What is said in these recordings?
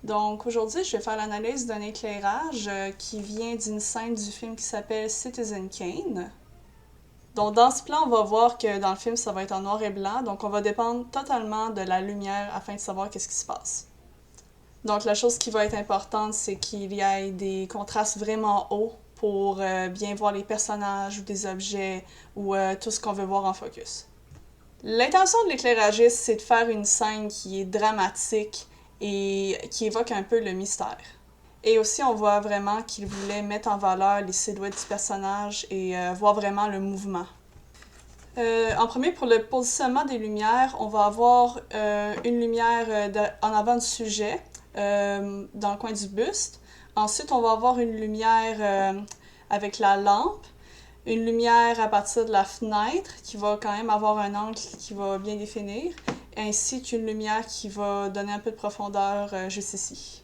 Donc aujourd'hui, je vais faire l'analyse d'un éclairage qui vient d'une scène du film qui s'appelle Citizen Kane. Donc dans ce plan, on va voir que dans le film, ça va être en noir et blanc, donc on va dépendre totalement de la lumière afin de savoir qu'est-ce qui se passe. Donc la chose qui va être importante, c'est qu'il y ait des contrastes vraiment hauts pour bien voir les personnages ou des objets ou tout ce qu'on veut voir en focus. L'intention de l'éclairagiste, c'est de faire une scène qui est dramatique et qui évoque un peu le mystère. Et aussi, on voit vraiment qu'il voulait mettre en valeur les silhouettes du personnage et voir vraiment le mouvement. En premier, pour le positionnement des lumières, on va avoir une lumière en avant du sujet, dans le coin du buste. Ensuite, on va avoir une lumière avec la lampe, une lumière à partir de la fenêtre qui va quand même avoir un angle qui va bien définir, ainsi qu'une lumière qui va donner un peu de profondeur juste ici.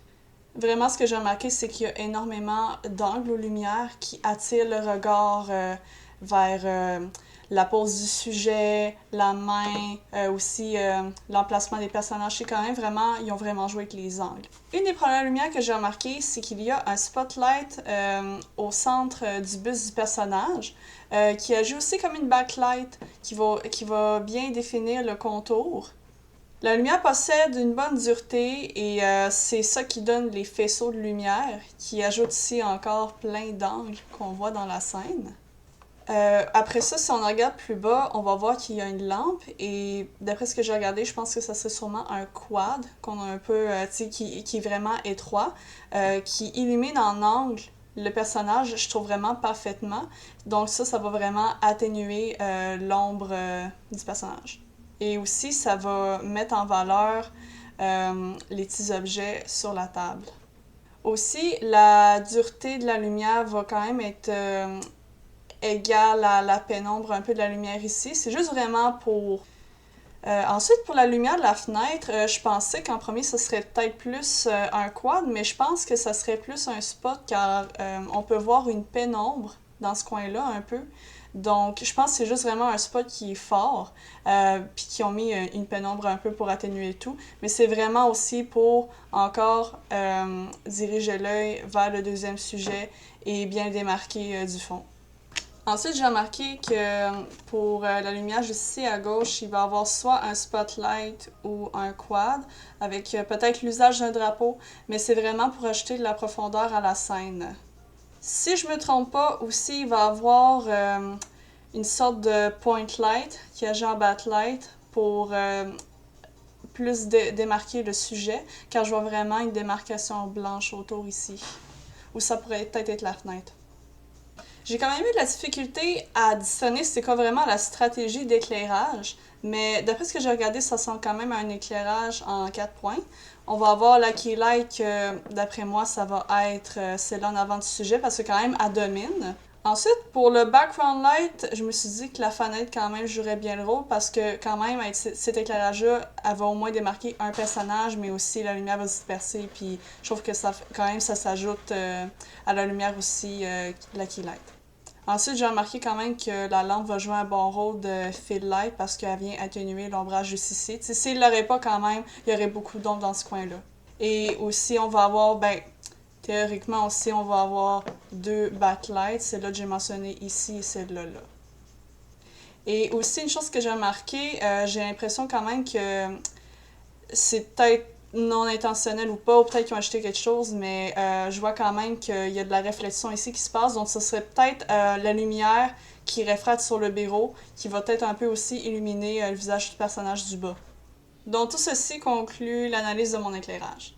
Vraiment, ce que j'ai remarqué, c'est qu'il y a énormément d'angles aux lumières qui attirent le regard vers la pose du sujet, la main, aussi l'emplacement des personnages. C'est quand même vraiment, ils ont vraiment joué avec les angles. Une des premières lumières que j'ai remarqué, c'est qu'il y a un spotlight au centre du buste du personnage qui agit aussi comme une backlight qui va bien définir le contour. La lumière possède une bonne dureté et c'est ça qui donne les faisceaux de lumière qui ajoutent ici encore plein d'angles qu'on voit dans la scène. Après ça, si on regarde plus bas, on va voir qu'il y a une lampe et d'après ce que j'ai regardé, je pense que ça serait sûrement un quad qu'on a un peu, qui est vraiment étroit, qui illumine en angle le personnage, je trouve vraiment parfaitement. Donc ça va vraiment atténuer l'ombre du personnage. Et aussi, ça va mettre en valeur les petits objets sur la table. Aussi, la dureté de la lumière va quand même être égale à la pénombre un peu de la lumière ici. C'est juste vraiment pour... ensuite, pour la lumière de la fenêtre, je pensais qu'en premier, ce serait peut-être plus un quad, mais je pense que ça serait plus un spot car on peut voir une pénombre dans ce coin-là un peu. Donc, je pense que c'est juste vraiment un spot qui est fort, puis qui ont mis une pénombre un peu pour atténuer tout. Mais c'est vraiment aussi pour encore diriger l'œil vers le deuxième sujet et bien le démarquer du fond. Ensuite, j'ai remarqué que pour la lumière juste ici à gauche, il va y avoir soit un spotlight ou un quad avec peut-être l'usage d'un drapeau, mais c'est vraiment pour ajouter de la profondeur à la scène. Si je me trompe pas, aussi, il va y avoir une sorte de point light qui agit en backlight pour plus démarquer le sujet, car je vois vraiment une démarcation blanche autour ici. Ou ça pourrait peut-être être la fenêtre. J'ai quand même eu de la difficulté à discerner c'est quoi vraiment la stratégie d'éclairage, mais d'après ce que j'ai regardé, ça ressemble quand même à un éclairage en 4 points. On va avoir la key light que, d'après moi, ça va être celle-là en avant du sujet parce que quand même, elle domine. Ensuite, pour le background light, je me suis dit que la fenêtre quand même jouerait bien le rôle parce que quand même, avec cet éclairage-là, elle va au moins démarquer un personnage, mais aussi la lumière va se disperser, puis je trouve que ça, quand même, ça s'ajoute à la lumière aussi, la key light. Ensuite, j'ai remarqué quand même que la lampe va jouer un bon rôle de fill light parce qu'elle vient atténuer l'ombrage juste ici. T'sais, s'il l'aurait pas quand même, il y aurait beaucoup d'ombre dans ce coin-là. Et aussi, on va avoir, théoriquement aussi, on va avoir deux backlights, celle-là que j'ai mentionné ici et celle-là là. Et aussi, une chose que j'ai remarqué, j'ai l'impression quand même que c'est peut-être non intentionnel ou pas, ou peut-être qu'ils ont acheté quelque chose, mais je vois quand même qu'il y a de la réflexion ici qui se passe, donc ce serait peut-être la lumière qui reflète sur le bureau, qui va peut-être un peu aussi illuminer le visage du personnage du bas. Donc tout ceci conclut l'analyse de mon éclairage.